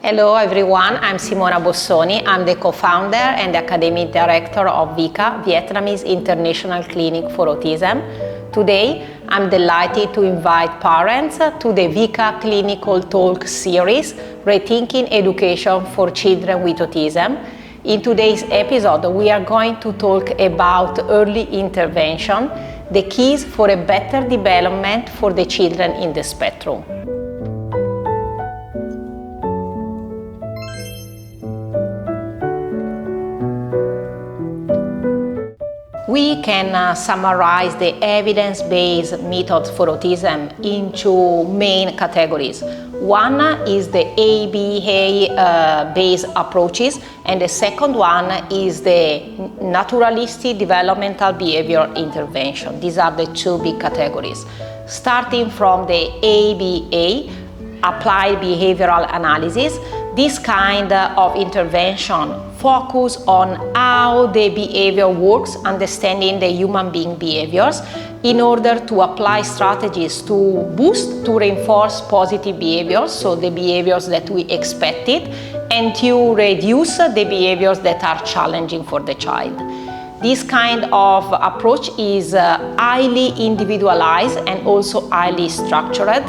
Hello everyone, I'm Simona Bossoni. I'm the co-founder and academic director of VICA, Vietnamese International Clinic for Autism. Today, I'm delighted to invite parents to the VICA Clinical Talk series, Rethinking Education for Children with Autism. In today's episode, we are going to talk about early intervention, the keys for a better development for the children in the spectrum. We can summarize the evidence-based methods for autism into main categories. One is the ABA-based approaches, and the second one is the naturalistic developmental behavior intervention. These are the two big categories. Starting from the ABA, applied behavioral analysis, this kind of intervention focus on how the behavior works, understanding the human being behaviors, in order to apply strategies to boost, to reinforce positive behaviors, so the behaviors that we expected, and to reduce the behaviors that are challenging for the child. This kind of approach is highly individualized and also highly structured,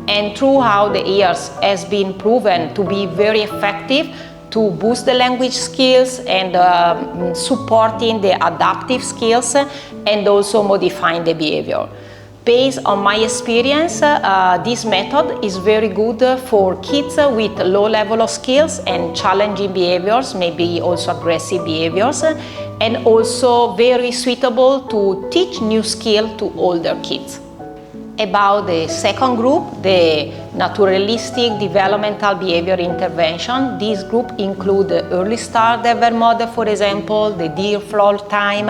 and throughout the years has been proven to be very effective to boost the language skills and supporting the adaptive skills and also modifying the behavior. Based on my experience, this method is very good for kids with low level of skills and challenging behaviors, maybe also aggressive behaviors, and also very suitable to teach new skills to older kids. About the second group, the naturalistic developmental behavior intervention, this group includes the early start development model, for example, the deer floor time,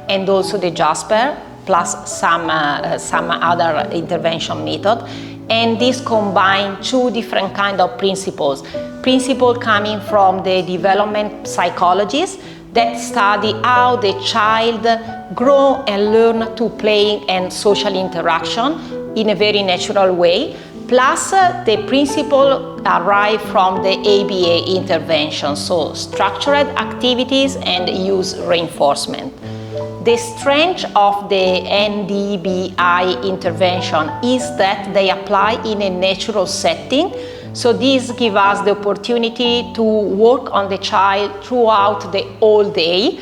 and also the Jasper, plus some other intervention method. And this combines two different kinds of principles. Principle coming from the development psychologists that study how the child grow and learn to play and social interaction in a very natural way, plus the principle arrive from the ABA intervention, so structured activities and use reinforcement. The strength of the NDBI intervention is that they apply in a natural setting. So this gives us the opportunity to work on the child throughout the whole day,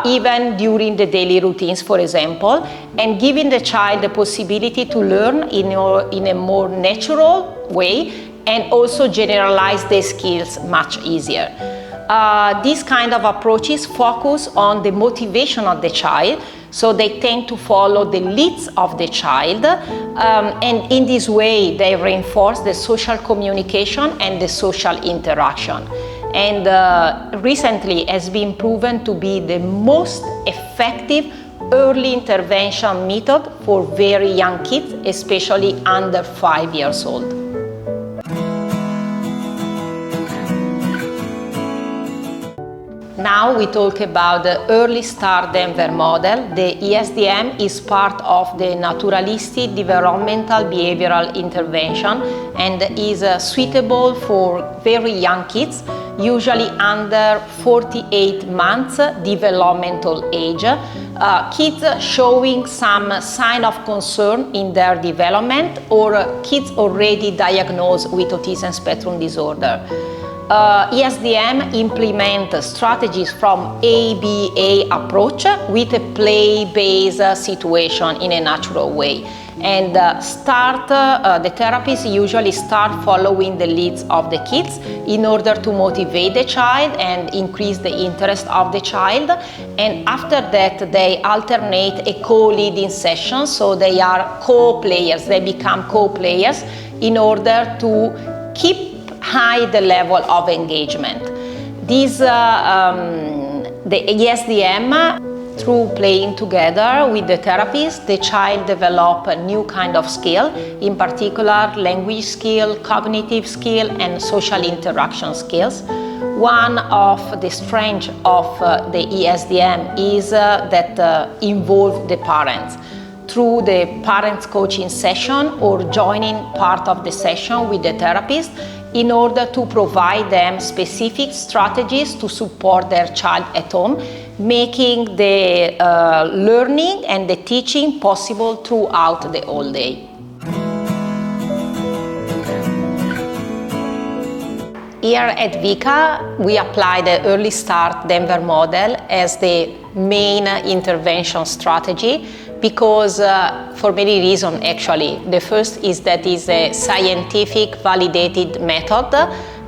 even during the daily routines, for example, and giving the child the possibility to learn in a more natural way and also generalize the skills much easier. These kind of approaches focus on the motivation of the child, so they tend to follow the leads of the child, and in this way they reinforce the social communication and the social interaction. And recently has been proven to be the most effective early intervention method for very young kids, especially under 5 years old. Now we talk about the early start Denver model. The ESDM is part of the naturalistic developmental behavioral intervention and is suitable for very young kids, usually under 48 months developmental age, kids showing some sign of concern in their development, or kids already diagnosed with autism spectrum disorder. ESDM implement strategies from ABA approach with a play-based situation in a natural way. And the therapists usually start following the leads of the kids in order to motivate the child and increase the interest of the child. And after that, they alternate a co-leading session, so they are co-players, they become co-players in order to keep high the level of engagement. The ESDM, through playing together with the therapist, the child develop a new kind of skill, in particular language skill, cognitive skill, and social interaction skills. One of the strengths of the ESDM is that involve the parents. Through the parents coaching session or joining part of the session with the therapist, in order to provide them specific strategies to support their child at home, making the learning and the teaching possible throughout the whole day. Here at VICA, we apply the Early Start Denver model as the main intervention strategy because for many reasons actually. The first is that it's a scientific validated method,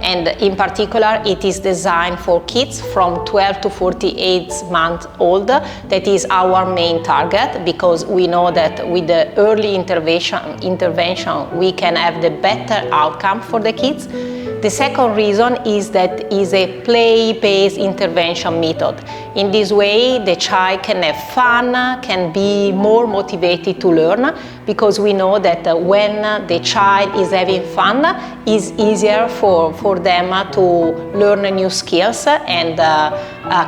and in particular it is designed for kids from 12 to 48 months old. That is our main target because we know that with the early intervention we can have the better outcome for the kids. The second reason is that it's a play-based intervention method. In this way, the child can have fun, can be more motivated to learn, because we know that when the child is having fun, it's easier for them to learn new skills and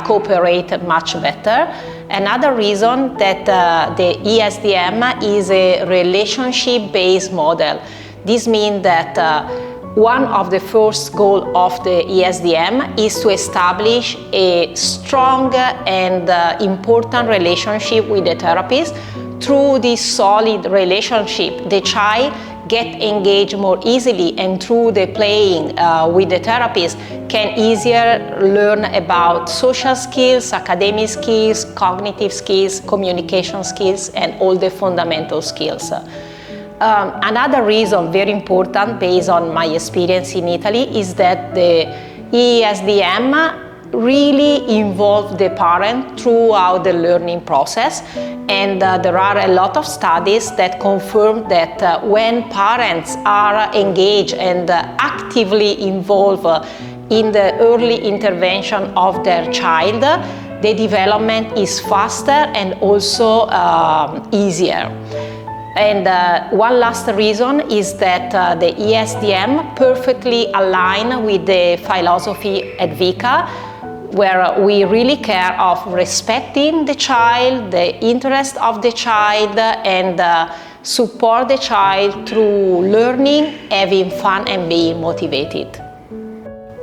cooperate much better. Another reason that the ESDM is a relationship-based model. This means that one of the first goals of the ESDM is to establish a strong and important relationship with the therapist. Through this solid relationship, the child get engaged more easily, and through the playing with the therapist can easier learn about social skills, academic skills, cognitive skills, communication skills, and all the fundamental skills. Another reason, very important, based on my experience in Italy, is that the ESDM really involves the parent throughout the learning process, and there are a lot of studies that confirm that when parents are engaged and actively involved in the early intervention of their child, the development is faster and also easier. And one last reason is that the ESDM perfectly aligns with the philosophy at VICA, where we really care of respecting the child, the interest of the child, and support the child through learning, having fun, and being motivated.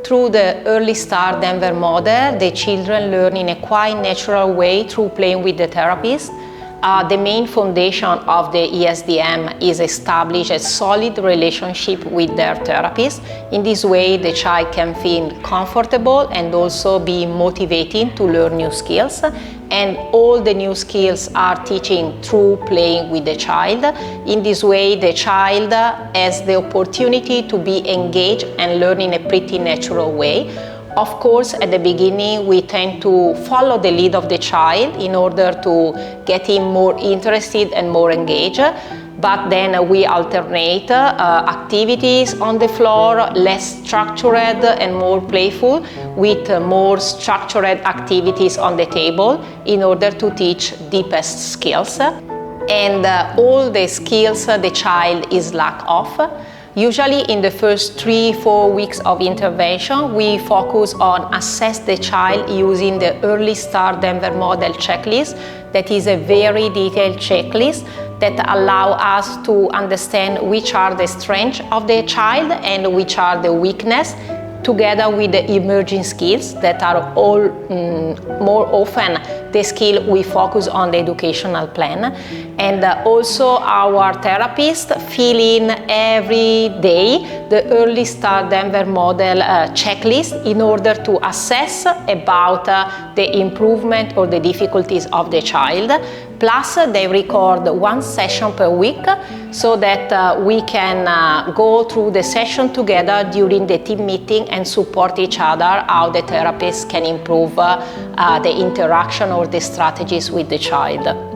Through the Early Start Denver model, the children learn in a quite natural way through playing with the therapist. The main foundation of the ESDM is establish a solid relationship with their therapist. In this way, the child can feel comfortable and also be motivated to learn new skills. And all the new skills are teaching through playing with the child. In this way, the child has the opportunity to be engaged and learn in a pretty natural way. Of course, at the beginning, we tend to follow the lead of the child in order to get him more interested and more engaged. But then we alternate activities on the floor, less structured and more playful, with more structured activities on the table in order to teach deepest skills. And all the skills the child is lack of. Usually in the first 3-4 weeks of intervention, we focus on assess the child using the Early Start Denver model checklist. That is a very detailed checklist that allow us to understand which are the strengths of the child and which are the weaknesses, together with the emerging skills that are all more often the skill we focus on the educational plan. And also our therapist fill in every day the Early Start Denver model checklist in order to assess about the improvement or the difficulties of the child. Plus, they record one session per week so that we can go through the session together during the team meeting and support each other how the therapist can improve the interaction or the strategies with the child.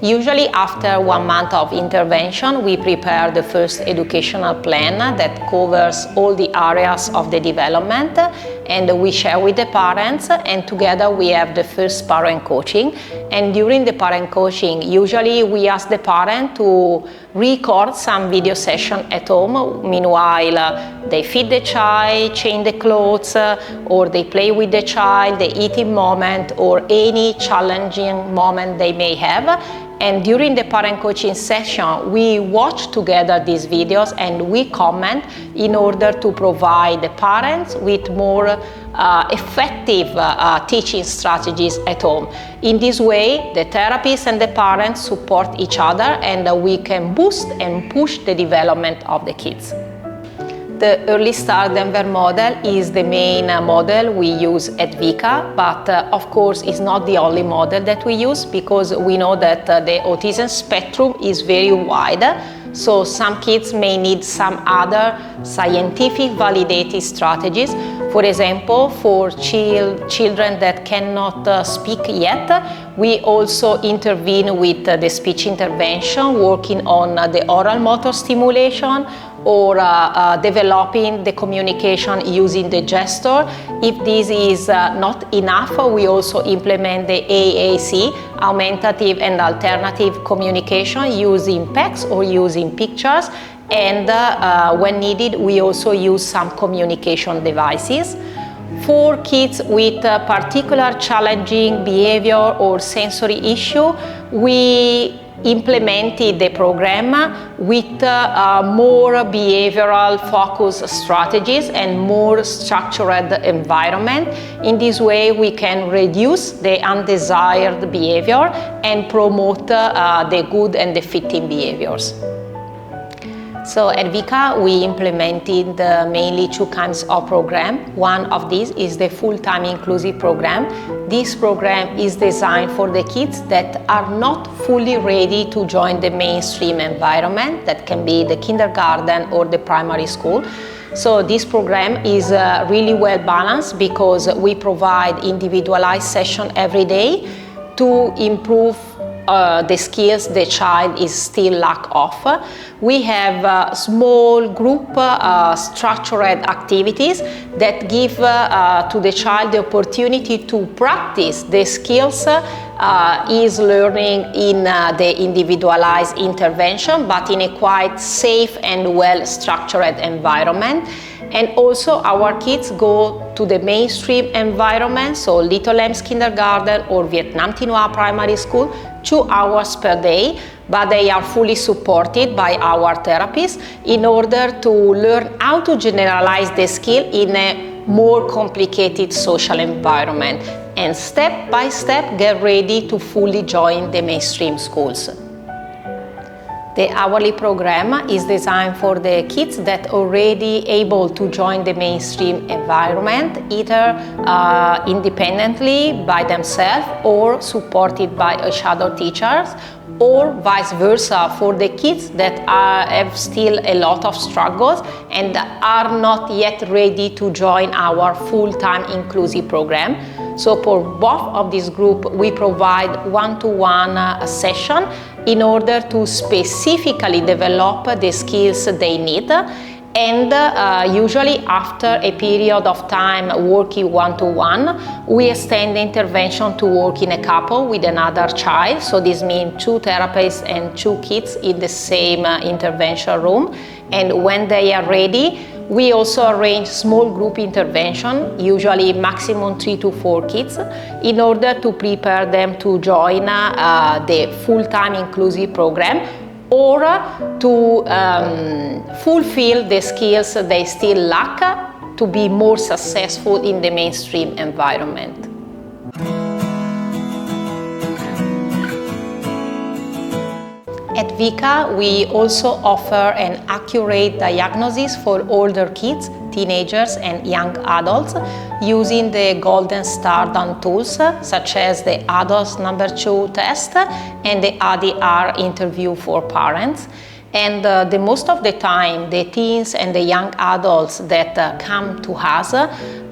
Usually after 1 month of intervention, we prepare the first educational plan that covers all the areas of the development, and we share with the parents, and together we have the first parent coaching. And during the parent coaching, usually we ask the parent to record some video session at home. Meanwhile, they feed the child, change the clothes, or they play with the child, the eating moment, or any challenging moment they may have. And during the parent coaching session, we watch together these videos and we comment in order to provide the parents with more effective teaching strategies at home. In this way, the therapists and the parents support each other, and we can boost and push the development of the kids. The Early Start Denver model is the main model we use at VICA, but of course it's not the only model that we use, because we know that the autism spectrum is very wide. So some kids may need some other scientific validated strategies. For example, for children that cannot speak yet, we also intervene with the speech intervention, working on the oral motor stimulation, or developing the communication using the gesture. If this is not enough, we also implement the AAC, augmentative and alternative communication, using PECs or using pictures. And when needed, we also use some communication devices. For kids with particular challenging behavior or sensory issue, we implemented the program with more behavioral focused strategies and more structured environment. In this way, we can reduce the undesired behavior and promote the good and the fitting behaviors. So at VICA, we implemented mainly two kinds of program. One of these is the full-time inclusive program. This program is designed for the kids that are not fully ready to join the mainstream environment. That can be the kindergarten or the primary school. So this program is really well balanced, because we provide individualized session every day to improve the skills the child is still lack of. We have small group structured activities that give to the child the opportunity to practice the skills is learning in the individualized intervention, but in a quite safe and well structured environment. And also our kids go to the mainstream environment, so Little Lambs Kindergarten or Vietnam Thi Ngoai Primary School, 2 hours per day, but they are fully supported by our therapists in order to learn how to generalize the skill in a more complicated social environment, and step by step get ready to fully join the mainstream schools. The hourly program is designed for the kids that are already able to join the mainstream environment, either independently by themselves or supported by a shadow teachers, or vice versa for the kids that have still a lot of struggles and are not yet ready to join our full-time inclusive program. So for both of these groups, we provide one-to-one session in order to specifically develop the skills they need. And usually after a period of time working one-to-one, we extend the intervention to work in a couple with another child. So this means 2 therapists and 2 kids in the same intervention room. And when they are ready, we also arrange small group intervention, usually maximum 3 to 4 kids, in order to prepare them to join the full-time inclusive program, or to fulfill the skills they still lack to be more successful in the mainstream environment. At VICA, we also offer an accurate diagnosis for older kids, teenagers and young adults using the Golden Star Down tools such as the Adults Number 2 test and the ADR interview for parents. And the most of the time, the teens and the young adults that come to us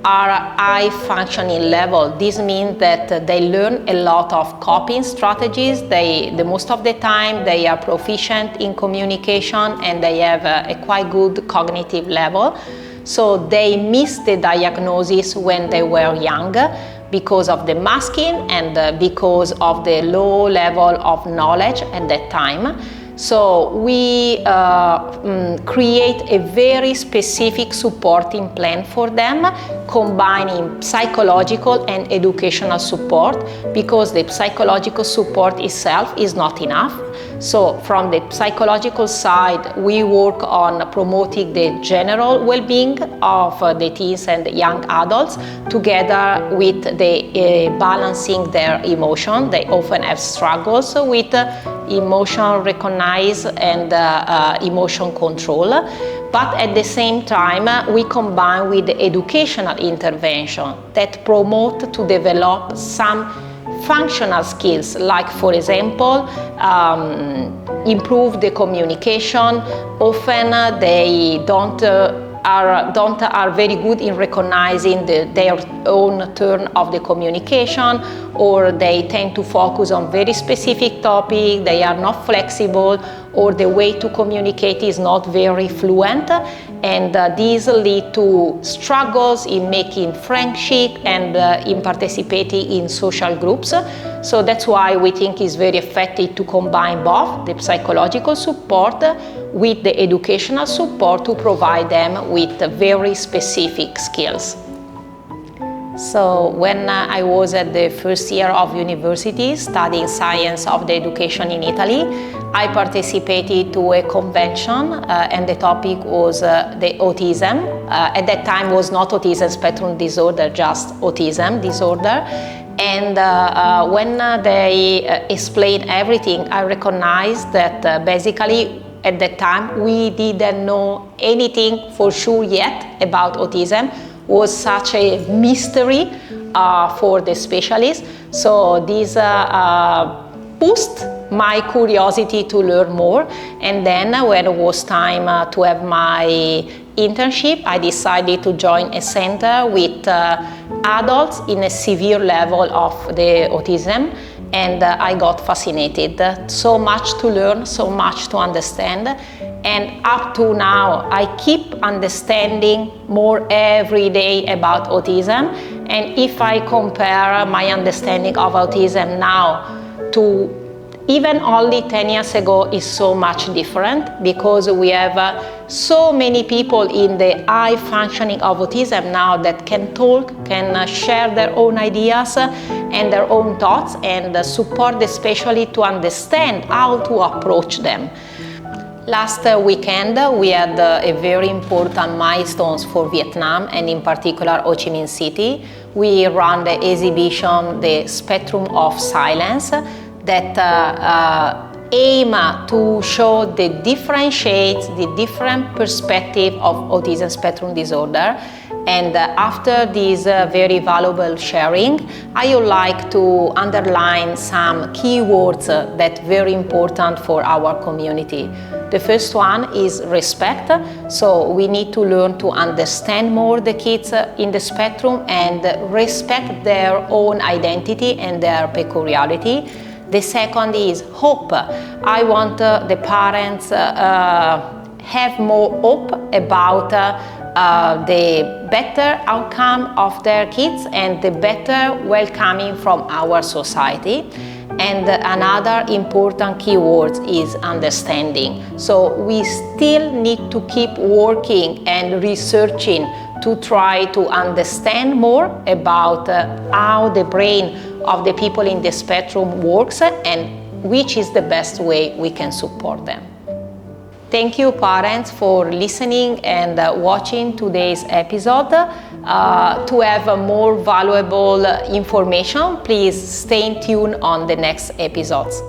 are high functioning level. This means that they learn a lot of coping strategies. The most of the time they are proficient in communication and they have a quite good cognitive level. So they missed the diagnosis when they were young because of the masking and because of the low level of knowledge at that time. So we create a very specific supporting plan for them, combining psychological and educational support, because the psychological support itself is not enough. So from the psychological side, we work on promoting the general well-being of the teens and young adults, together with the balancing their emotion. They often have struggles with emotion recognize and emotion control. But at the same time, we combine with the educational intervention that promote to develop some functional skills, like, for example, improve the communication. Often they are very good in recognizing their own turn of the communication, or they tend to focus on very specific topic. They are not flexible, or the way to communicate is not very fluent, and these lead to struggles in making friendship and in participating in social groups. So that's why we think it's very effective to combine both the psychological support with the educational support to provide them with very specific skills. So when I was at the first year of university studying science of the education in Italy, I participated to a convention and the topic was the autism. At that time was not autism spectrum disorder, just autism disorder. And when they explained everything, I recognized that basically at that time we didn't know anything for sure yet about autism. Was such a mystery for the specialists. So this boosted my curiosity to learn more. And then when it was time to have my internship, I decided to join a center with adults in a severe level of the autism. And I got fascinated. So much to learn, so much to understand. And up to now, I keep understanding more every day about autism. And if I compare my understanding of autism now to even only 10 years ago, is so much different, because we have so many people in the high functioning of autism now that can talk, can share their own ideas and their own thoughts, and support the specialist to understand how to approach them. Last weekend, we had a very important milestones for Vietnam, and in particular Ho Chi Minh City. We ran the exhibition, The Spectrum of Silence, that aim to show the different perspective of autism spectrum disorder. And after this very valuable sharing, I would like to underline some key words that are very important for our community. The first one is respect. So we need to learn to understand more the kids in the spectrum and respect their own identity and their peculiarity. The second is hope. I want the parents have more hope about the better outcome of their kids and the better welcoming from our society. And another important keyword is understanding. So we still need to keep working and researching to try to understand more about how the brain of the people in the spectrum works and which is the best way we can support them. Thank you, parents, for listening and watching today's episode. To have more valuable information, please stay tuned on the next episodes.